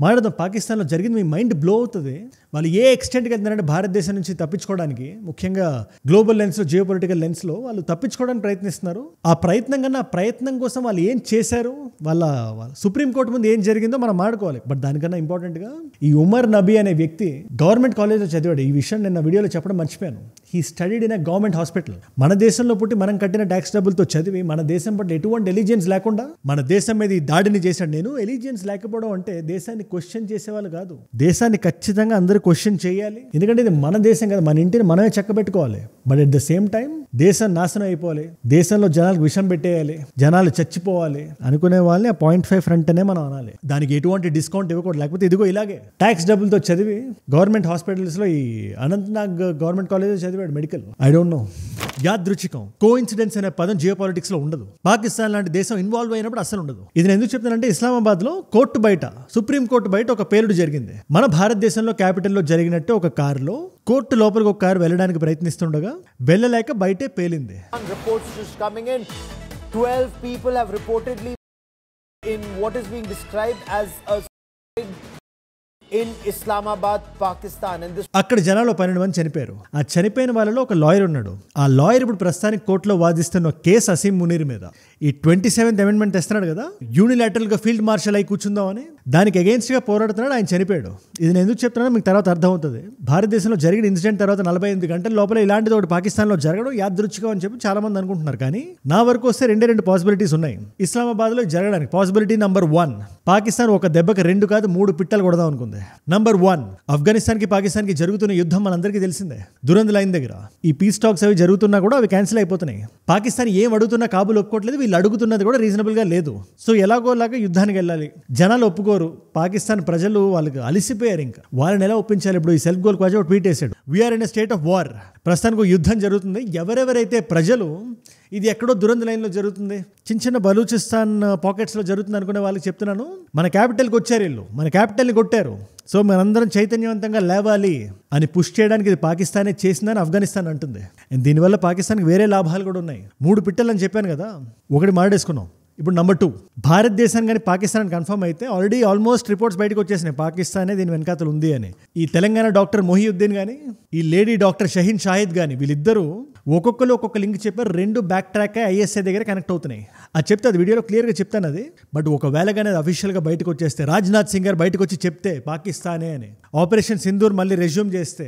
మాట్లాడదాం. పాకిస్తాన్లో జరిగింది మీ మైండ్ బ్లో అవుతుంది. వాళ్ళు ఏ ఎక్స్టెంట్కి వెళ్తున్నారంటే భారతదేశం నుంచి తప్పించుకోవడానికి, ముఖ్యంగా గ్లోబల్ లెన్స్లో, జియో పొలిటికల్ లెన్స్లో వాళ్ళు తప్పించుకోవడానికి ప్రయత్నిస్తున్నారు. ఆ ప్రయత్నం కన్నా ఆ ప్రయత్నం కోసం వాళ్ళు ఏం చేశారు, వాళ్ళ సుప్రీంకోర్టు ముందు ఏం జరిగిందో మనం మాట్లాడుకోవాలి. బట్ దానికన్నా ఇంపార్టెంట్గా ఈ ఉమర్ నబీ అనే వ్యక్తి గవర్నమెంట్ కాలేజ్లో చదివాడు. ఈ విషయం నేను వీడియోలో చెప్పడం మర్చిపోయాను. He studied in a government hospital. మన దేశంలో పుట్టి మనం కట్టిన ట్యాక్స్ డబ్బులతో చదివి మన దేశం పట్ల ఎటువంటి ఎలిజియన్స్ లేకుండా మన దేశం మీద ఈ దాడిని చేశాడు. నేను ఎలిజియన్స్ లేకపోవడం అంటే దేశాన్ని క్వశ్చన్ చేసేవాళ్ళు కాదు. దేశాన్ని ఖచ్చితంగా అందరూ క్వశ్చన్ చేయాలి. ఎందుకంటే ఇది మన దేశం కదా, మన ఇంటిని మనమే చక్కబెట్టుకోవాలి. But at the same time దేశం నాశనం అయిపోవాలి, దేశంలో జనాలకు విషం పెట్టేయాలి, జనాలు చచ్చిపోవాలి అనుకునే వాళ్ళని ఆ 0.5 ఫ్రంట్ అనే మనం అనాలి. దానికి ఎటువంటి డిస్కౌంట్ ఇవ్వకూడదు. లేకపోతే ఇదిగో ఇలాగే ట్యాక్స్ డబ్బులతో చదివి గవర్నమెంట్ హాస్పిటల్స్ లో ఈ అనంతనాగ్ గవర్నమెంట్ కాలేజ్ చదివాడు మెడికల్. I don't know. యాదృచ్ఛికం, కోఇన్సిడెన్స్ అనే పదం జియో పాలిటిక్స్ లో ఉండదు. పాకిస్తాన్ లాంటి దేశం ఇన్వాల్వ్ అయినప్పుడు అసలు ఉండదు. ఇది నేను ఎందుకు చెప్తానంటే, ఇస్లామాబాద్ లో కోర్టు బయట, సుప్రీం కోర్టు బయట ఒక పేలుడు జరిగింది. మన భారతదేశంలో క్యాపిటల్లో జరిగినట్టే ఒక కారులో కోర్టు లోపలికి ఒక కారు వెళ్ళడానికి ప్రయత్నిస్తుండగా వెళ్ళలేక బయటే పేలింది. 12 people have reportedly in what is being described as a in Islamabad, Pakistan. And this అక్కడ జనాలు 12 మంది చనిపోయారు. ఆ చనిపోయిన వాళ్ళలో ఒక లాయర్ ఉన్నాడు. ఆ లాయర్ ఇప్పుడు ప్రస్తుతానికి కోర్టులో వాదిస్తున్న కేసు అసీం మునీర్ మీద. ఈ 27th అమెండ్మెంట్ తెస్తున్నాడు కదా, యూనిలాటరల్ గా ఫీల్డ్ మార్షల్ అయి కూర్చుందామని, దానికి అగేన్స్ట్ గా పోరాడుతున్నాడు. ఆయన చనిపోయాడు. ఇది నేను ఎందుకు చెప్తున్నానో మీకు తర్వాత అర్థమవుతుంది. భారతదేశంలో జరిగిన ఇన్సిడెంట్ తర్వాత 48 గంటల లోపల ఇలాంటిది ఒకటి పాకిస్తాన్లో జరగడం యాదృచ్ఛికం అని చెప్పి చాలా మంది అనుకుంటున్నారు. కానీ నా వరకు వస్తే రెండు పాసిబిలిటీస్ ఉన్నాయి ఇస్లామాబాద్ లో జరగడానికి. పాసిబిలిటీ నంబర్ 1, పాకిస్తాన్ ఒక దెబ్బకి 2 కాదు 3 పిట్టలు కొడదాం అనుకుంది. నంబర్ 1, ఆఫ్ఘనిస్తాన్ కి పాకిస్తాన్ కి జరుగుతున్న యుద్ధం మనందరికీ తెలిసిందే. దురంద్ లైన్ దగ్గర ఈ పీస్ టాక్స్ అవి జరుగుతున్నా కూడా అవి క్యాన్సిల్ అయిపోతున్నాయి. పాకిస్తాన్ ఏం అడుగుతున్నా కాబుల్ ఒప్పుకోవట్లేదు, వీళ్ళు అడుగుతున్నది కూడా రీజనబుల్ గా లేదు. సో ఎలాగోలాగా యుద్ధానికి వెళ్ళాలి. జనాలు ఒప్పుకోరు. పాకిస్తాన్ ప్రజలు వాళ్ళకి అలిసిపోయారు. ఇంకా వాళ్ళని ఎలా ఒప్పించాలి? ఇప్పుడు ఈ సెల్ఫ్ గోల్ క్వాజా ఒక ట్వీట్ వేసాడు, we are in a state of war. ప్రస్తుతానికి యుద్ధం జరుగుతుంది. ఎవరెవరైతే ప్రజలు ఇది ఎక్కడో దురంద్ లైన్లో జరుగుతుంది, చిన్న బలూచిస్తాన్ పాకెట్స్లో జరుగుతుంది అనుకునే వాళ్ళకి చెప్తున్నాను, మన క్యాపిటల్కి వచ్చారు వీళ్ళు, మన క్యాపిటల్ని కొట్టారు. సో మనందరం చైతన్యవంతంగా లేవాలి అని పుష్ చేయడానికి ఇది పాకిస్తానే చేసిందని ఆఫ్ఘనిస్తాన్ అంటుంది. దీనివల్ల పాకిస్తాన్కి వేరే లాభాలు కూడా ఉన్నాయి. 3 పిట్టలు అని చెప్పాను కదా, ఒకటి మాడేసుకున్నాం. ఇప్పుడు నంబర్ 2, భారతదేశం కానీ పాకిస్తాన్ కన్ఫర్మ్ అయితే ఆల్రెడీ ఆల్మోస్ట్ రిపోర్ట్స్ బయటకు వచ్చేసినాయి పాకిస్తానే దీని వెనకాతలు ఉంది అని. ఈ తెలంగాణ డాక్టర్ మొహియుద్దీన్ కానీ, ఈ లేడీ డాక్టర్ షహీన్ షాహిద్ కానీ, వీళ్ళిద్దరూ ఒక్కొక్కరు ఒక్కొక్క లింక్ చెప్పారు. 2 బ్యాక్ ట్రాక్ ఐఎస్ఐ దగ్గర కనెక్ట్ అవుతున్నాయి. అది చెప్తే అది వీడియోలో క్లియర్గా చెప్తాను అది. బట్ ఒకవేళ కానీ అది అఫీషియల్గా బయటకు వచ్చేస్తే, రాజ్నాథ్ సింగ్ గారు బయటకు వచ్చి చెప్తే పాకిస్తానే అని, ఆపరేషన్ సింధూర్ మళ్ళీ రెజ్యూమ్ చేస్తే,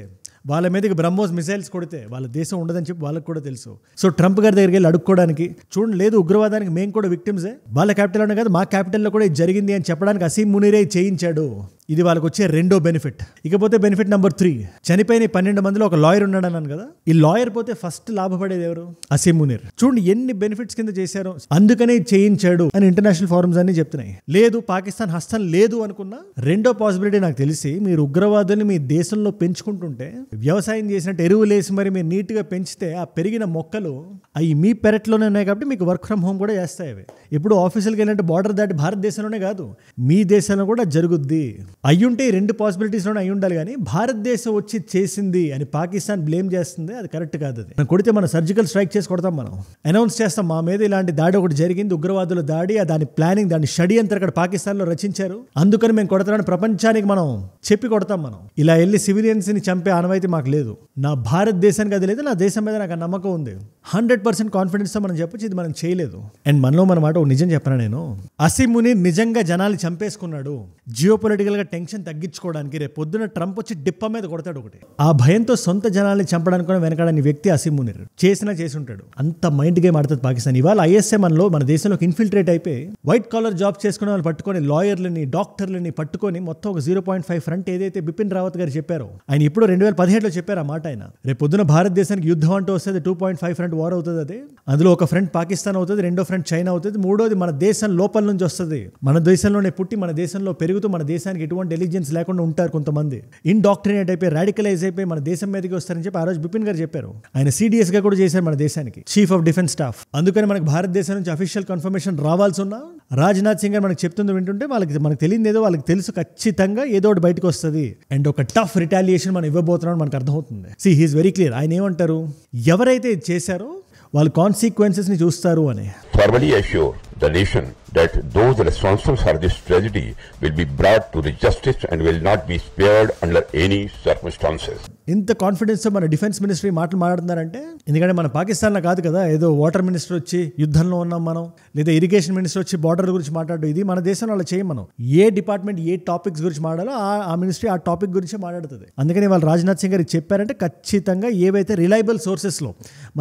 వాళ్ళ మీదకి బ్రహ్మోస్ మిసైల్స్ కొడితే వాళ్ళ దేశం ఉండదని చెప్పి వాళ్ళకి కూడా తెలుసు. సో ట్రంప్ గారి దగ్గరికి వెళ్ళి అడుక్కోవడానికి, చూడండి లేదు ఉగ్రవాదానికి మేము కూడా విక్టిమ్సే, వాళ్ళ క్యాపిటల్లోనే కాదు మా క్యాపిటల్లో కూడా ఇది జరిగింది అని చెప్పడానికి అసీం మునీరే చేయించాడు. ఇది వాళ్ళకి వచ్చే రెండో బెనిఫిట్. ఇకపోతే బెనిఫిట్ నెంబర్ 3, చనిపోయిన 12 మందిలో ఒక లాయర్ ఉన్నాడు అన్నాను కదా, ఈ లాయర్ పోతే ఫస్ట్ లాభపడేది ఎవరు? అసీం మునీర్. చూడండి ఎన్ని బెనిఫిట్స్ కింద చేశారు, అందుకనే చేయించాడు అని ఇంటర్నేషనల్ ఫోరమ్స్ అన్ని చెప్తున్నాయి. లేదు పాకిస్తాన్ హస్తం లేదు అనుకున్నా, రెండో పాసిబిలిటీ నాకు తెలిసి, మీరు ఉగ్రవాదుల్ని మీ దేశంలో పెంచుకుంటుంటే, వ్యవసాయం చేసినట్టు ఎరువులు వేసి మరి మీరు నీట్గా పెంచితే ఆ పెరిగిన మొక్కలు అవి మీ పెరట్లోనే ఉన్నాయి కాబట్టి మీకు వర్క్ ఫ్రమ్ హోమ్ కూడా చేస్తాయి. అవి ఇప్పుడు ఆఫీసులకు వెళ్ళినట్టు బార్డర్ దాటి భారతదేశంలోనే కాదు మీ దేశంలో కూడా జరుగుద్ది. అయ్యుంటే ఈ 2 పాసిబిలిటీస్లోనే అయి ఉండాలి. కానీ భారతదేశం వచ్చి చేసింది అని పాకిస్తాన్ బ్లేమ్ చేస్తుంది, అది కరెక్ట్ కాదు. అది మనం కొడితే మనం సర్జికల్ స్ట్రైక్ చేసి కొడతాం, మనం అనౌన్స్ చేస్తాం మా మీద ఇలాంటి దాడి ఒకటి జరిగింది, ఉగ్రవాదుల దాడి, దాని ప్లానింగ్, దాని షడ్యంతరం ఇక్కడ పాకిస్తాన్లో రచించారు, అందుకని మేము కొడతామని ప్రపంచానికి మనం చెప్పి కొడతాం. మనం ఇలా వెళ్ళి సివిలియన్స్ ని చంపే ఆనవాయితీ మాకు లేదు. నా భారతదేశానికి అది లేదు, నా దేశం మీద నాకు నమ్మకం ఉంది. 100% కాన్ఫిడెన్స్ తో మనం చెప్పొచ్చు ఇది మనం చేయలేదు. అండ్ మనలో మన మాట నిజం చెప్పనా, నేను అసీం మునీర్ నిజంగా జనాలు చంపేసుకున్నాడు జియో పొలిటికల్ గా టెన్షన్ తగ్గించుకోవడానికి. రేపు పొద్దున ట్రంప్ వచ్చి డిప్ప మీద కొడతాడు ఒకటి, ఆ భయంతో సొంత జనాల్ని చంపడానికి కూడా వెనకాడని వ్యక్తి అసీం మునీర్. చేసినా చేసి ఉంటాడు. అంత మైండ్ గేమ్ ఆడుతుంది పాకిస్తాన్. ఇవాళ ఐఎస్ఐ మనలో మన దేశంలోకి ఇన్ఫిల్ట్రేట్ అయిపోయి వైట్ కాలర్ జాబ్ చేసుకునే వాళ్ళు పట్టుకొని, లాయర్లని డాక్టర్లని పట్టుకొని మొత్తం ఒక 0.5 ఫ్రంట్ ఏదైతే బిపిన్ రావత్ గారు చెప్పారో, ఆయన ఇప్పుడు 2017లో చెప్పారు ఆ మాట. ఆయన రేపు పొద్దున భారతదేశానికి యుద్ధం అంటూ వస్తుంది 2.5 ఫ్రంట్ వార్ అవుతుంది. అది అందులో ఒక ఫ్రంట్ పాకిస్తాన్ అవుతుంది, రెండో ఫ్రంట్ చైనా అవుతుంది, మూడోది మన దేశం లోపల నుంచి వస్తుంది. మన దేశంలోనే పుట్టి మన దేశంలో పెరుగుతూ మన దేశానికి ఎటువంటి ఎలిజెన్స్ లేకుండా ఉంటారు కొంతమంది. ఇండాక్ట్రినేట్ అయిపోయి రాడికలైజ్ అయిపోయి మన దేశం మీదకి వస్తారని చెప్పి ఆ రోజు బిపిన్ గారు చెప్పారు. ఆయన సిడిఎస్ గా కూడా చేశారు మన దేశానికి, చీఫ్ ఆఫ్ డిఫెన్స్ స్టాఫ్. అందుకని మనకు భారతదేశం నుంచి అఫీషియల్ కన్ఫర్మేషన్ రావాల్సి ఉన్నా, రాజ్నాథ్ సింగ్ గారు మనకు చెప్తుంది వింటుంటే మనకు తెలియదు ఏదో వాళ్ళకి తెలుసు, ఖచ్చితంగా ఏదో ఒకటి బయటకు వస్తుంది. అండ్ ఒక టఫ్ రిటాలియేషన్ మనం ఇవ్వబోతున్నాం మనకు అర్థమవుతుంది. C he's very clear. ఆయన ఏమంటారు, ఎవరైతే చేశారో వాళ్ళు కాన్సిక్వెన్సెస్ ని చూస్తారు అని. Formally assure the nation that those responsible for this tragedy will be brought to the justice and will not be spared under any circumstances. ఇంత కాన్ఫిడెన్స్ మన డిఫెన్స్ మినిస్ట్రీ మాటలు మాట్లాడుతున్నారంటే ఎందుకంటే మన పాకిస్తాన్లో కాదు కదా, ఏదో వాటర్ మినిస్టర్ వచ్చి యుద్ధంలో ఉన్నాం మనం, లేదా ఇరిగేషన్ మినిస్టర్ వచ్చి బార్డర్ గురించి మాట్లాడడం, ఇది మన దేశంలో అలా చేయం మనం. ఏ డిపార్ట్మెంట్ ఏ టాపిక్స్ గురించి మాట్లాడాలో ఆ మినిస్ట్రీ ఆ టాపిక్ గురించి మాట్లాడుతుంది. అందుకని వాళ్ళు రాజ్నాథ్ సింగ్ గారికి చెప్పారంటే ఖచ్చితంగా ఏవైతే రిలయబుల్ సోర్సెస్లో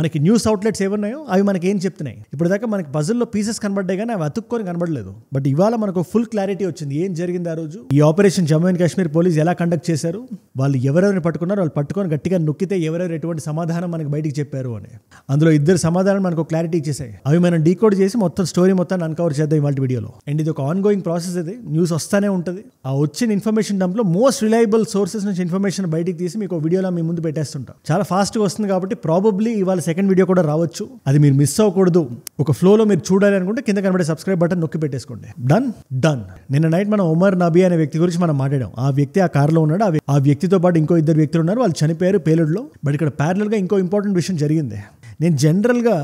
మనకి న్యూస్ అవుట్లెట్స్ ఏమున్నాయో అవి మనకి ఏం చెప్తున్నాయి. ఇప్పుడు దాకా మనకి పజిల్లో పీసెస్ కనబడ్డాయి కానీ అవి అతుక్కొని కనబడలేదు. బట్ ఇవాళ మనకు ఫుల్ క్లారిటీ వచ్చింది ఏం జరిగింది ఆ రోజు. ఈ operation Jammu and Kashmir police ఎలా కండక్ట్ చేశారు, వాళ్ళు ఎవరెవరిని పట్టుకున్నారు, వాళ్ళు పట్టుకొని గట్టిగా నొక్కితే ఎవరెవరు ఎటువంటి సమాధానం మనకి బయటికి చెప్పారు అని. అందులో ఇద్దరు సమాధానం మనకు క్లారిటీ ఇచ్చేసాయి. అవి మనం డీకోడ్ చేసి మొత్తం స్టోరీ మొత్తాన్ని అన్కవర్ చేద్దాం ఇవాళ వీడియోలో. అండ్ ఇది ఒక ఆన్ గోయింగ్ ప్రాసెస్, ఇది న్యూస్ వస్తానే ఉంటుంది. ఆ వచ్చిన ఇన్ఫర్మేషన్ డంప్లో మోస్ట్ రిలయబుల్ సోర్సెస్ నుంచి ఇన్ఫర్మేషన్ బయటికి తీసి మీకు వీడియోలో మీ ముందు పెట్టేస్తుంటాం. చాలా ఫాస్ట్గా వస్తుంది కాబట్టి ప్రాబబ్లీ ఇవాళ సెకండ్ వీడియో కూడా రావచ్చు. అది మీరు మిస్ అవ్వకూడదు, ఒక ఫ్లోలో మీరు చూడాలి అనుకుంటే కింద కనబడే సబ్స్క్రైబ్ బటన్ నొక్కి పెట్టేసుకోండి. డన్. నిన్న నైట్ మనం ఉమర్ నబీ అనే వ్యక్తి గురించి మనం మాట్లాడాం. ఆ వ్యక్తి ఆ కార్లో ఉన్నాడు. ఆ వ్యక్తితో పాటు ఇంకో ఇద్దరు వ్యక్తులు ఉన్నారు, వాళ్ళు చనిపోయారు పేలుడులో. బట్ ఇక్కడ ప్యారలల్గా ఇంకో ఇంపార్టెంట్ విషయం జరిగింది. నేను జనరల్గా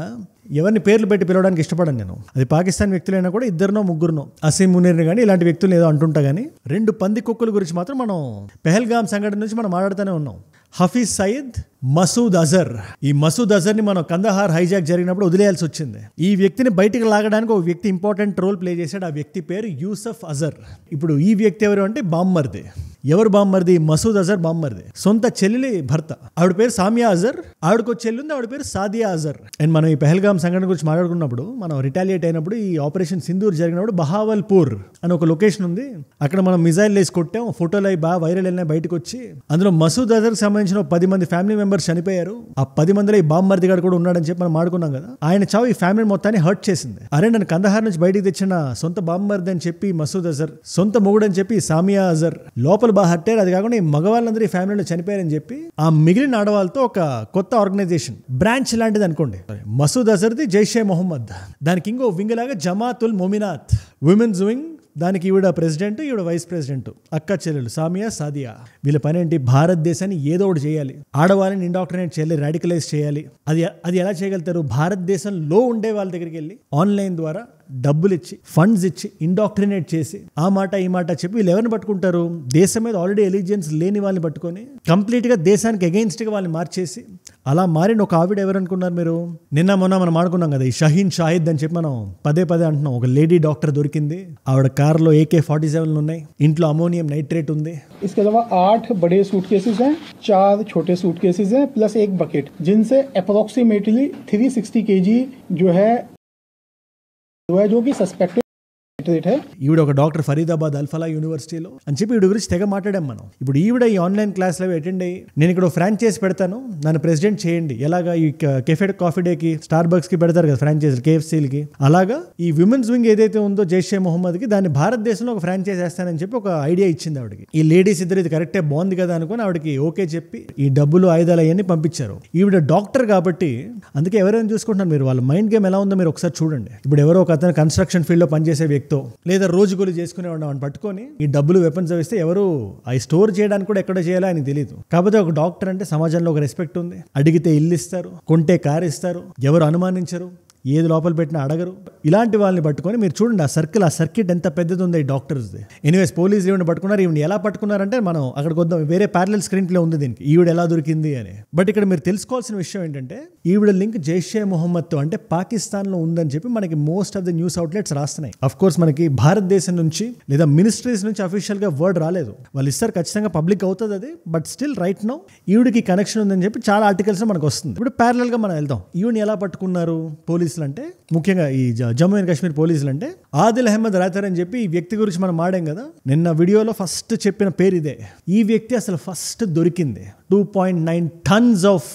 ఎవరిని పేర్లు పెట్టి పిలవడానికి ఇష్టపడను నేను. అది పాకిస్తాన్ వ్యక్తులైనా కూడా ఇద్దరినో ముగ్గురునో, అసీం మునీర్ని కానీ ఇలాంటి వ్యక్తులు ఏదో అంటుంటా కానీ 2 పంది కుక్కల గురించి మాత్రం మనం పెహల్గామ్ సంఘటన నుంచి మనం మాట్లాడుతూనే ఉన్నాం. హఫీజ్ సయీద్, మసూద్ అజర్. ఈ మసూద్ అజర్ని మనం కందహార్ హైజాక్ జరిగినప్పుడు వదిలేయాల్సి వచ్చింది. ఈ వ్యక్తిని బయటికి లాగడానికి ఒక వ్యక్తి ఇంపార్టెంట్ రోల్ ప్లే చేశాడు. ఆ వ్యక్తి పేరు యూసఫ్ అజర్. ఇప్పుడు ఈ వ్యక్తి ఎవరు అంటే బామ్మర్ది. ఎవరు బామ్మర్ది? మసూద్ అజర్ బామ్మర్ది. సొంత చెల్లెలి భర్త. ఆవిడ పేరు సామియా అజర్. ఆవిడకు చెల్లి ఉంది, ఆవిడ పేరు సాదియా అజర్. అండ్ మనం ఈ పెహల్గామ్ సంఘటన గురించి మాట్లాడుకున్నప్పుడు, మనం రిటాలియేట్ అయినప్పుడు, ఈ ఆపరేషన్ సింధూర్ జరిగినప్పుడు బహావల్పూర్ అని ఒక లొకేషన్ ఉంది. అక్కడ మనం మిజైల్ వేసి కొట్టాం, ఫోటోలు అవి బాగా వైరల్ అయినా బయటకు వచ్చి. అందులో మసూద్ అజర్కి సంబంధించిన 10 మంది ఫ్యామిలీ మెంబర్స్ చనిపోయారు. ఆ 10 మందిలో ఈ బామ్మర్ది గారు కూడా ఉన్నాడని చెప్పి మనం మాడుకున్నాం కదా. ఆయన చావు ఈ ఫ్యామిలీ మొత్తాన్ని హర్ట్ చేసింది. అరే నన్ను కందహార్ నుంచి బయటికి తెచ్చిన సొంత బామ్మర్ది అని చెప్పి మసూద్ అజర్, సొంత మొగుడు అని చెప్పి సామియా అజర్ లోపల బాగా హర్టారు. అది కాకుండా ఈ మగవాళ్ళందరూ ఈ ఫ్యామిలీలో చనిపోయారని చెప్పి ఆ మిగిలిన ఆడవాళ్ళతో ఒక కొత్త ఆర్గనైజేషన్ బ్రాంచ్ లాంటిది అనుకోండి. మసూద్ అజర్ది జైషే మొహమ్మద్, దానికి ఇంకో వింగ్ లాగా జమాతుల్ మొమినాత్ విమెన్స్ వింగ్. దానికి ఈవిడ ప్రెసిడెంట్, ఈవిడ వైస్ ప్రెసిడెంట్, అక్క చెల్లెలు సామియా సాదియా. వీళ్ళ పని ఏంటి? భారతదేశాన్ని ఏదో ఒకటి చేయాలి, ఆడవాళ్ళని ఇండాక్ట్రినేట్ చేయాలి, రాడికలైజ్ చేయాలి. అది ఎలా చేయగలుగుతారు? భారతదేశంలో ఉండే వాళ్ళ దగ్గరికి వెళ్ళి ఆన్లైన్ ద్వారా డబ్బులు ఇచ్చి, ఫండ్స్ ఇచ్చి, ఇండాక్ట్రినేట్ చేసి, ఆ మాట ఈ మాట చెప్పి వీళ్ళు ఎవరిని పట్టుకుంటారు? దేశం మీద ఆల్రెడీ ఎలిజియన్స్ లేని వాళ్ళని పట్టుకొని కంప్లీట్గా దేశానికి అగెయిన్స్ట్గా వాళ్ళని మార్చేసి, అలా మారిన ఒక ఆవిడ ఎవరనుకున్నారు మీరు? నిన్న మొన్న మనం ఆడుకున్నాం కదా, ఈ షహీన్ షాహిద్ అని చెప్పి మనం పదే అంటున్నాం. ఒక లేడీ డాక్టర్ దొరికింది. ఆవిడ కార్లో AK-47 ఉన్నాయి, ఇంట్లో అమోనియం నైట్రేట్ ఉంది. इसके अलावा 8 बड़े सूटकेसेस हैं, 4 छोटे सूटकेसेस हैं, प्लस एक बकेट, जिनसे अप्रोक्सीमेटली 360 kg जो है जो कि सस्पेक्टेड है. ఈవిడ ఒక డాక్టర్ ఫరీదాబాద్ అల్ఫలా యూనివర్సిటీలో అని చెప్పి ఈవిడ గురించి తెగ మాట్లాడాం మనం. ఇప్పుడు ఈవిడ ఈ ఆన్లైన్ క్లాస్లో అటెండ్ అయ్యి, నేను ఇక్కడ ఫ్రాంచైజ్ పెడతాను, నన్ను ప్రెసిడెంట్ చేయండి. ఎలాగా ఈ కెఫే కాఫీ డేకి, స్టార్ బక్స్ కి పెడతారు కదా ఫ్రాంచైజీలు, KFCలకి. అలాగా ఈ విమెన్స్ వింగ్ ఏదైతే ఉందో జైషే మొహమ్మద్కి, దాన్ని భారతదేశంలో ఒక ఫ్రాంచైజ్ వేస్తానని చెప్పి ఒక ఐడియా ఇచ్చింది ఆవిడకి. ఈ లేడీస్ ఇద్దరు ఇది కరెక్టే, బాగుంది కదా అనుకుని ఆవిడకి ఓకే చెప్పి ఈ డబ్బులు ఆయుధాలు అవన్నీ పంపించారు. ఈవిడ డాక్టర్ కాబట్టి అందుకే ఎవరైనా చూసుకుంటున్నారు మీరు, వాళ్ళ మైండ్ గేమ్ ఎలా ఉందో మీరు ఒకసారి చూడండి. ఇప్పుడు ఎవరో ఒక అతను కన్స్ట్రక్షన్ ఫీల్డ్ లో పనిచేసే వ్యక్తి లేదా రోజుగోలు చేసుకునే వాడిని పట్టుకొని ఈ డబ్బులు వెపన్స్ వేస్తే ఎవరు అవి స్టోర్ చేయడానికి కూడా ఎక్కడ చేయాలో ఆయనకు తెలియదు. కాకపోతే ఒక డాక్టర్ అంటే సమాజంలో ఒక రెస్పెక్ట్ ఉంది. అడిగితే ఇల్లు ఇస్తారు, కొంటే కారు ఇస్తారు, ఎవరు అనుమానించరు, ఏది లోపల పెట్టినా అడగరు. ఇలాంటి వాళ్ళని పట్టుకొని మీరు చూడండి ఆ సర్కిట్ ఎంత పెద్దది ఉంది ఈ డాక్టర్స్ది. ఎనీవేస్ పోలీసులు ఈవిని పట్టుకున్నారు. ఈవిని ఎలా పట్టుకున్నారంటే మనం అక్కడికి వద్దాం, వేరే ప్యారలల్ స్క్రీన్ ప్లే ఉంది దీనికి, ఈవిడ ఎలా దొరికింది అని. బట్ ఇక్కడ మీరు తెలుసుకోవాల్సిన విషయం ఏంటంటే ఈవిడ లింక్ జైషే మొహమ్మద్తో అంటే పాకిస్తాన్లో ఉందని చెప్పి మనకి most of the news outlets రాస్తున్నాయి. అఫ్ కోర్స్ మనకి భారతదేశం నుంచి లేదా మినిస్ట్రీస్ నుంచి అఫీషియల్ గా వర్డ్ రాలేదు. వాళ్ళు ఇస్తారు, ఖచ్చితంగా పబ్లిక్ అవుతుంది అది. బట్ స్టిల్ రైట్ నౌ ఈవిడికి కనెక్షన్ ఉందని చెప్పి చాలా ఆర్టికల్స్ మనకు వస్తుంది. ఇప్పుడు ప్యారలల్ గా మనం వెళ్దాం. ఈవిని ఎలా పట్టుకున్నారు పోలీసులు అంటే, ముఖ్యంగా ఈ జమ్మూ అండ్ కాశ్మీర్ పోలీసులు అంటే ఆదిల్ అహ్మద్ రాథర్ అని చెప్పి ఈ వ్యక్తి గురించి మనం మాడాం కదా నిన్న వీడియోలో. ఫస్ట్ చెప్పిన పేరు ఇదే. ఈ వ్యక్తి అసలు ఫస్ట్ దొరికింది 2.9 tons ఆఫ్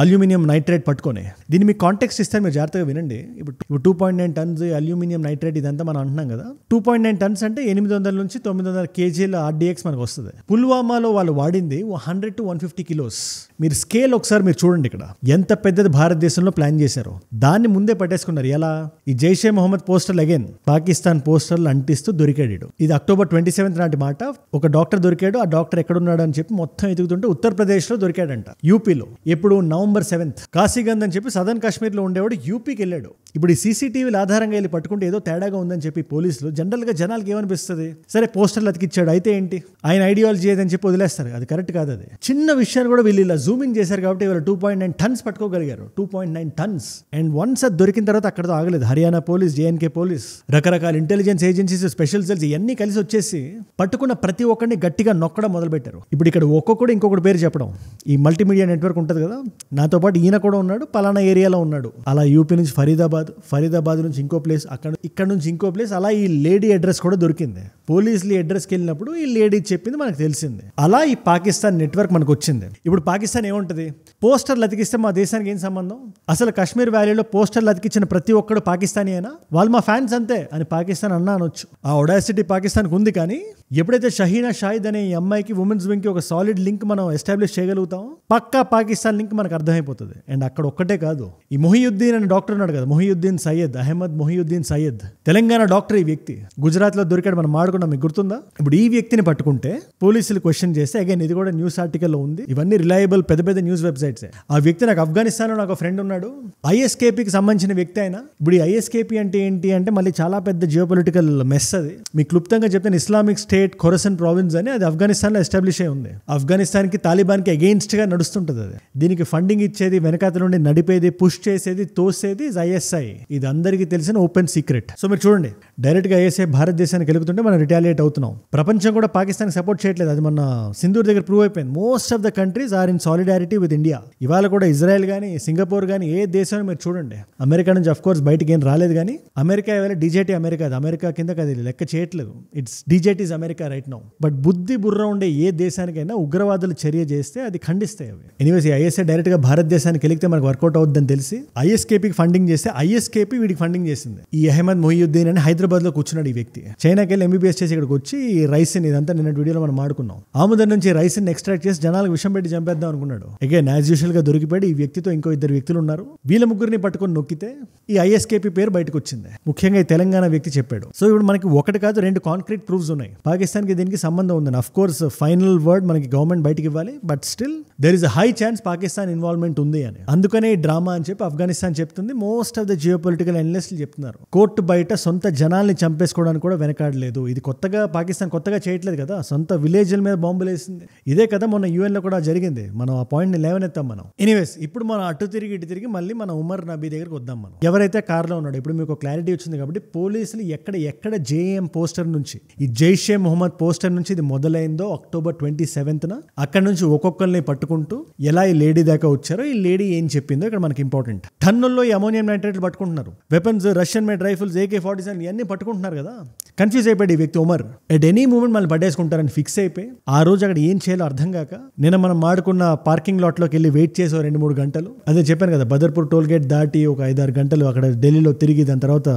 అల్యూమినియం నైట్రేట్ పట్టుకొని. దీన్ని మీకు కాంటెక్స్ట్ ఇస్తాను, మీరు జాగ్రత్తగా వినండి. ఇప్పుడు 2.9 tons అల్యూమినియం నైట్రేట్ ఇదంతా మనం అంటున్నాం కదా. 2.9 tons అంటే 800 నుంచి 900 kg RDX మనకు వస్తుంది. పుల్వామాలో వాళ్ళు వాడింది 100 to 150 kilos. మీరు స్కేల్ ఒకసారి మీరు చూడండి ఇక్కడ ఎంత పెద్దది భారతదేశంలో ప్లాన్ చేశారు. దాన్ని ముందే పట్టేసుకున్నారు. ఎలా? ఈ జైషే మొహమ్మద్ పోస్టర్లు అగైన్ పాకిస్తాన్ పోస్టర్లు అంటిస్తూ దొరికాడు. ఇది October 27 నాటి మాట. ఒక డాక్టర్ దొరికాడు. ఆ డాక్టర్ ఎక్కడున్నాడు అని చెప్పి మొత్తం ఎదుగుతుంటే ఉత్తరప్రదేశ్ లో దొరికాడంట, యూపీలో. ఎప్పుడు? November 7th. కాశీగంజ్ అని చెప్పి సదర్న్ కాశ్మీర్ లో ఉండేవాడు యూపీకి వెళ్ళాడు. ఇప్పుడు ఈ సీసీటీవీల ఆధారంగా వెళ్ళి పట్టుకుంటే ఏదో తేడాగా ఉందని చెప్పి పోలీసులు జనరల్గా జనాలకి ఏమనిపిస్తుంది, సరే పోస్టర్లు అతికిచ్చాడు అయితే ఏంటి, ఆయన ఐడియాలజీ ఏదని చెప్పి వదిలేస్తారు. అది కరెక్ట్ కాదు. అది చిన్న విషయాన్ని కూడా వీళ్ళు ఇలా జూమింగ్ చేశారు కాబట్టి ఇవాళ 2.9 టన్స్ పట్టుకోగలిగారు. 2.9 టన్స్. అండ్ వన్స్ అది దొరికిన తర్వాత అక్కడతో ఆగలేదు. హర్యానా పోలీస్, జేఎన్కే పోలీస్, రకరకాల ఇంటెలిజెన్స్ ఏజెన్సీస్, స్పెషల్ సెల్స్ ఇవన్నీ కలిసి వచ్చేసి పట్టుకున్న ప్రతి ఒక్కరిని గట్టిగా నొక్కడం మొదలుపెట్టారు. ఇప్పుడు ఇక్కడ ఒక్కొక్కడు ఇంకొకటి పేరు చెప్పడం. ఈ మల్టీమీడియా నెట్వర్క్ ఉంటుంది కదా, నాతో పాటు ఈయన కూడా ఉన్నాడు, పలానా ఏరియాలో ఉన్నాడు, అలా యూపీ నుంచి ఫరీదాబాద్ నుంచి ఇంకో ప్లేస్, ఇక్కడ నుంచి ఇంకో ప్లేస్, అలా ఈ లేడీ అడ్రస్ కూడా దొరికింది. పోలీసులు అడ్రస్కి వెళ్ళినప్పుడు ఈ లేడీ చెప్పింది మనకు తెలిసింది. అలా ఈ పాకిస్తాన్ నెట్వర్క్ మనకు వచ్చింది. ఇప్పుడు పాకిస్తాన్ ఏముంటది, పోస్టర్లు అతికిస్తే మా దేశానికి ఏం సంబంధం, అసలు కాశ్మీర్ వ్యాలీలో పోస్టర్లు అతికించిన ప్రతి ఒక్కడు పాకిస్తానీ అయినా, వాళ్ళు మా ఫ్యాన్స్ అంతే అని పాకిస్తాన్ అనొచ్చు. ఆ ఒడాసిటీ పాకిస్తాన్కి ఉంది. కానీ ఎప్పుడైతే షహీనా షాహిద్ అనే ఈ అమ్మాయికి ఉమెన్స్ వింగ్ కి ఒక సాలిడ్ లింక్ మనం ఎస్టాబ్లిష్ చేయగలుగుతాం, పక్కా పాకిస్తాన్ లింక్ మనకు అర్థమైపోతుంది. అండ్ అక్కడ ఒక్కటే కాదు, ఈ మొహియుద్దీన్ అనే డాక్టర్ ఉన్నాడు కదా, మొహియుద్దీన్ సయ్యద్, అహ్మద్ మొహియుద్దీన్ సయ్యద్, తెలంగాణ డాక్టర్. ఈ వ్యక్తి గుజరాత్ లో దొరికాడు, మనం మాడుకున్నాం, మీకు గుర్తుందా? ఇప్పుడు ఈ వ్యక్తిని పట్టుకుంటే పోలీసులు క్వశ్చన్ చేస్తే, అగైన్ ఇది కూడా న్యూస్ ఆర్టికల్లో ఉంది, ఇవన్నీ రిలయబుల్ పెద్ద పెద్ద న్యూస్ వెబ్సైట్స్. ఆ వ్యక్తి నాకు ఆఫ్ఘనిస్తాన్ లో నాకు ఫ్రెండ్ ఉన్నాడు, ఐఎస్కేపీకి సంబంధించిన వ్యక్తి అయినా. ఇప్పుడు ఈ ఐఎస్కేపీ అంటే ఏంటి అంటే మళ్ళీ చాలా పెద్ద జియోపొలిటికల్ మెస్. అది మీకు క్లుప్తంగా చెప్తాను, ఇస్లామిక్ స్టేట్ ఖొరసన్ ప్రావిన్స్ అని అది ఆఫ్ఘనిస్తాన్ లో ఎస్టాబ్లిష్ అయి ఉంది. ఆఫ్ఘనిస్తాన్ కి తాలిబాన్ కి అగెయిన్స్ట్ గా నడుస్తుంటది. అది దీనికి ఫండింగ్ ఇచ్చేది, వెనకాతల నుండి నడిపేది, పుష్ చేసేది, తోసేది ఐఎస్ఐ. ఇది అందరికీ తెలిసిన ఓపెన్ సీక్రెట్. సో మీరు చూడండి, డైరెక్ట్ గా ఐఎస్ఐ భారతదేశానికి వెలుగుతుంటే మనం రిటాలియేట్ అవుతున్నాం. ప్రపంచం కూడా పాకిస్తాన్ సపోర్ట్ చేయట్లేదు. అది మన సింధూర్ దగ్గర ప్రూవ్ అయిపోయింది. Most of the countries are in solidarity with India. ఇవాళ కూడా ఇజ్రాయెల్ కానీ, సింగపూర్ కానీ, ఏ దేశం మీరు చూడండి, అమెరికా నుంచి అఫ్ కోర్స్ బయటకి ఏం రాలేదు. కానీ అమెరికా ఇవాళ డీజేటీ అమెరికా, అది అమెరికా కిందకి అది లెక్క చేయట్లేదు. It's DJT's America right now. But బుద్ధి బుర్ర ఉండే ఏ దేశానికైనా ఉగ్రవాదులు చర్య చేస్తే అది ఖండిస్తాయి అవి. ఎనీవేస్ ఈ ఐఎస్ఐ డైరెక్ట్ గా భారతదేశానికి వెళితే మనకు వర్కౌట్ అవుతుందని తెలిసి ఐఎస్కేపీకి ఫండింగ్ చేస్తే ఐఎస్కేపీ వీడికి ఫండింగ్ చేసింది. ఈ అహ్మద్ మొహియుద్దీన్ అని హైదరాబాద్ లో కూర్చున్నాడు ఈ వ్యక్తి. చైనాకి వెళ్ళి ఎంబీబీఎస్ చేసి ఇక్కడికి వచ్చి ఈ రైస్ ఇదంతా నిన్న వీడియోలో మనం మాడుకున్నాం. ఆముదం నుంచి రైస్ ఎక్స్ట్రాక్ట్ చేసి జనాలకు విషం పెట్టి చంపేద్దాం అనుకున్నాడు. అగైన్ యాజ్ యూజువల్ గా దొరికిపోయాడు. ఈ వ్యక్తితో ఇంకో 2 వ్యక్తులు ఉన్నారు. వీళ్ళ ముగ్గురిని పట్టుకొని నొక్కితే ఈ ఐఎస్కేపీ పేరు బయటకు వచ్చింది. ముఖ్యంగా ఈ తెలంగాణ వ్యక్తి చెప్పాడు. సో ఇప్పుడు మనకి ఒకటి కాదు 2 కాంక్రీట్ ప్రూఫ్స్ ఉన్నాయి. పాకిస్తాన్ కి దీనికి సంబంధం ఉందని. అఫ్ కోర్స్ ఫైనల్ వర్డ్ మనకి గవర్నమెంట్ బయటకి ఇవ్వాలి. But still there is a high chance Pakistan involvement ఉంది అని. అందుకనే ఈ డ్రామా అని చెప్పి ఆఫ్ఘనిస్తాన్ చెప్తుంది. మోస్ట్ ఆఫ్ ద జియోపొలిటికల్ అనలిస్టులు చెప్తున్నారు. కోర్టు బయట సొంత జనాల్ని చంపేసుకోవడానికి కూడా వెనకాడలేదు. ఇది కొత్తగా పాకిస్తాన్ కొత్తగా చేయట్లేదు కదా, సొంత విలేజ్ల మీద బాంబులు వేసింది. ఇదే కదా మొన్న యుఎన్ లో కూడా జరిగింది. మనం ఆ పాయింట్ ని లేవనెత్తాం మనం. ఎనీవేస్ ఇప్పుడు మనం అటు తిరిగి ఇటు తిరిగి మళ్ళీ మన ఉమర్ నబీ దగ్గరికి వద్దాం. మనం ఎవరైతే కార్లో ఉన్నాడో, ఇప్పుడు మీకు క్లారిటీ వచ్చింది కాబట్టి పోలీసులు ఎక్కడ జేఎం పోస్టర్ నుంచి, ఈ జైషే మొహమ్మద్ పోస్టర్ నుంచి ఇది మొదలైందో October 27న, అక్కడ నుంచి ఒక్కొక్కరిని పట్టుకుంటూ ఎలా ఈ లేడీ దాకా వచ్చారో, ఈ లేడీ ఏం చెప్పిందో ఇక్కడ మనకి ఇంపార్టెంట్. టన్నుల్లో ఈ అమోనియం నైట్రేట్లు పట్టుకుంటున్నారు. Weapons, Russian made rifles, AK-47 ఇవన్నీ పట్టుకుంటున్నారు కదా. కన్ఫ్యూజ్ అయిపోయాడు ఈ వ్యక్తి ఉమర్. ఎట్ ఎనీ మూమెంట్ మళ్ళీ పట్టేసుకుంటారని ఫిక్స్ అయిపోయి ఆ రోజు అక్కడ ఏం చేయాలో అర్థం కాక నిన్న మనం మాడుకున్న పార్కింగ్ లాట్ లోకి వెళ్ళి వెయిట్ చేసి 2-3 గంటలు. అదే చెప్పాను కదా, బదర్పూర్ టోల్ గేట్ దాటి ఒక 5-6 గంటలు అక్కడ ఢిల్లీలో తిరిగి, దాని తర్వాత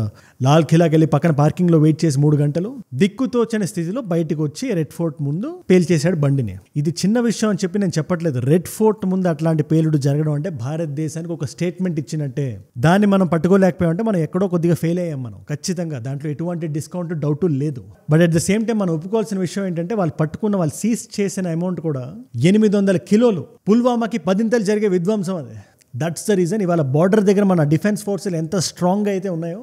లాల్ ఖిలాకి వెళ్ళి పక్కన పార్కింగ్ లో వెయిట్ చేసి 3 గంటలు దిక్కుతోచని స్థితిలో బయటకు వచ్చి రెడ్ ఫోర్ట్ ముందు పేల్చేశాడు బండిని. ఇది చిన్న విషయం అని చెప్పి నేను చెప్పట్లేదు. రెడ్ ఫోర్ట్ ముందు అట్లాంటి పేలుడు జరగడం అంటే భారతదేశానికి ఒక స్టేట్మెంట్ ఇచ్చినట్టే. దాన్ని మనం పట్టుకోలేకపోయామంటే మనం ఎక్కడో కొద్దిగా ఫెయిల్ అయ్యాం మనం ఖచ్చితంగా. దాంట్లో ఎటువంటి డిస్కౌంట్ డౌట్ లేదు. But at the same time మనం ఒప్పుకోవాల్సిన విషయం ఏంటంటే వాళ్ళు సీజ్ చేసిన అమౌంట్ కూడా 800 కిలోలు. పుల్వామాకి 10 జరిగే విధ్వంసం అది. దట్స్ ద రీజన్ ఇవాళ బార్డర్ దగ్గర మన డిఫెన్స్ ఫోర్సులు ఎంత స్ట్రాంగ్ అయితే ఉన్నాయో,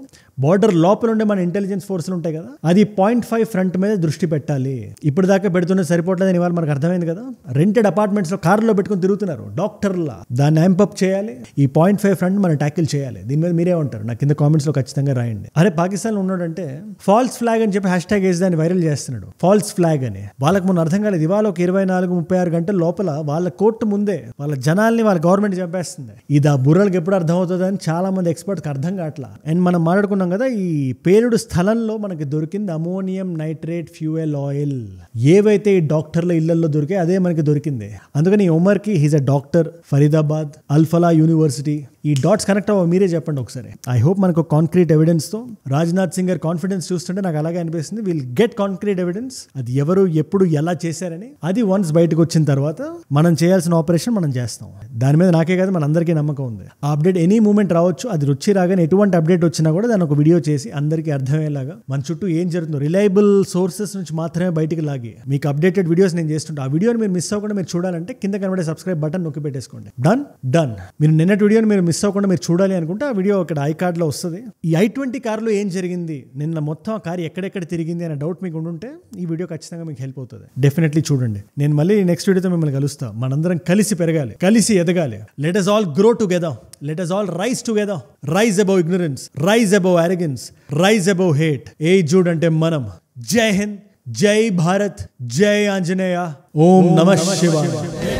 బార్డర్ లోపల ఉండే మన ఇంటెలిజెన్స్ ఫోర్సులు ఉంటాయి కదా, అది 0.5 ఫ్రంట్ మీద దృష్టి పెట్టాలి. ఇప్పుడు దాకా పెడుతున్న సరిపోవట్లేదని ఇవాళ మనకు అర్థమైంది కదా. రెంటెడ్ అపార్ట్మెంట్స్ లో కార్లో పెట్టుకుని తిరుగుతున్నారు డాక్టర్లా. దాన్ని యాంపప్ చేయాలి. ఈ 0.5 ఫ్రంట్ మనం ట్యాకిల్ చేయాలి. దీని మీద మీరే ఉంటారు, నాకు కింద కామెంట్స్ లో ఖచ్చితంగా రాయండి. అరే పాకిస్తాన్ లో ఉన్నాడంటే ఫాల్స్ ఫ్లాగ్ అని చెప్పి హ్యాష్ ట్యాగ్ వేసి దాన్ని వైరల్ చేస్తున్నాడు. ఫాల్స్ ఫ్లాగ్ అని వాళ్ళకి మొన్న అర్థం కాలేదు. ఇవాళ ఒక 24-36 గంటల లోపల వాళ్ళ కోర్టు ముందే వాళ్ళ జనాల్ని వాళ్ళ గవర్నమెంట్ చంపేస్తుంది. ఇది ఆ బుర్రలకు ఎప్పుడు అర్థం అవుతుంది అని చాలా మంది ఎక్స్పర్ట్స్ అర్థం కావట్లా. అండ్ మనం మాట్లాడుకున్నాం కదా, ఈ పేలుడు స్థలంలో మనకి దొరికింది అమోనియం నైట్రేట్ ఫ్యూయల్ ఆయిల్. ఏవైతే ఈ డాక్టర్ల ఇళ్లలో దొరికాయి అదే మనకి దొరికింది. అందుకని ఉమర్ కి he's a doctor, Faridabad, Al Falah university. ఈ డాట్స్ కనెక్ట్ అవ్వ మీరే చెప్పండి ఒకసారి. ఐ హోప్ మనకు కాంక్రీట్ ఎవిడెన్స్ తో, రాజ్నాథ్ సింగ్ గారి కాన్ఫిడెన్స్ చూస్తుంటే నాకు అలాగే అనిపిస్తుంది. విల్ గెట్ కాంక్రీట్ ఎవిడెన్స్, అది ఎవరు ఎప్పుడు ఎలా చేశారని. అది వన్స్ బయటకు వచ్చిన తర్వాత మనం చేయాల్సిన ఆపరేషన్ మనం చేస్తాం. దాని మీద నాకే కాదు మన అందరికీ నమ్మకం ఉంది. ఆ అప్డేట్ ఎనీ మూమెంట్ రావచ్చు. అది రుచి రాగానే ఎటువంటి అప్డేట్ వచ్చినా కూడా దాన్ని ఒక వీడియో చేసి అందరికీ అర్థమయ్యేలాగా మన చుట్టూ ఏం జరుగుతుందో రిలయబుల్ సోర్సెస్ నుంచి మాత్రమే బయటికి లాగి మీకు అప్డేటెడ్ వీడియోస్ నేను చేస్తుంటా. ఆ వీడియోని మీరు మిస్ అవ్వకుండా మీరు చూడాలంటే కింద కనబడే సబ్స్క్రైబ్ బటన్ నొక్కి పెట్టేసుకోండి. డన్. మీరు నిన్నటి వీడియోని మీరు మిస్ మిస్ అవ్వకుండా మీరు చూడాలి అనుకుంటే ఆ వీడియో ఇక్కడ ఐ కార్డ్లో వస్తుంది. ఈ i20 కార్లో ఏం జరిగింది, నిన్న మొత్తం ఆ కారు ఎక్కడెక్కడ తిరిగింది అనే డౌట్ మీకు ఉండుంటే ఈ వీడియో ఖచ్చితంగా మీకు హెల్ప్ అవుతుంది. డెఫినెట్లీ చూడండి. నేను మళ్ళీ నెక్స్ట్ వీడియోతో మిమ్మల్ని కలుస్తా. మనందరం కలిసి పెరగాలి, కలిసి ఎదగాలి. Let us all grow together. Let us all rise together. Rise above ignorance, rise above arrogance, rise above hate. Jude ante manam. Jai Hind, Jai Bharat, Jai Anjaneya. Om Namah Shivaya.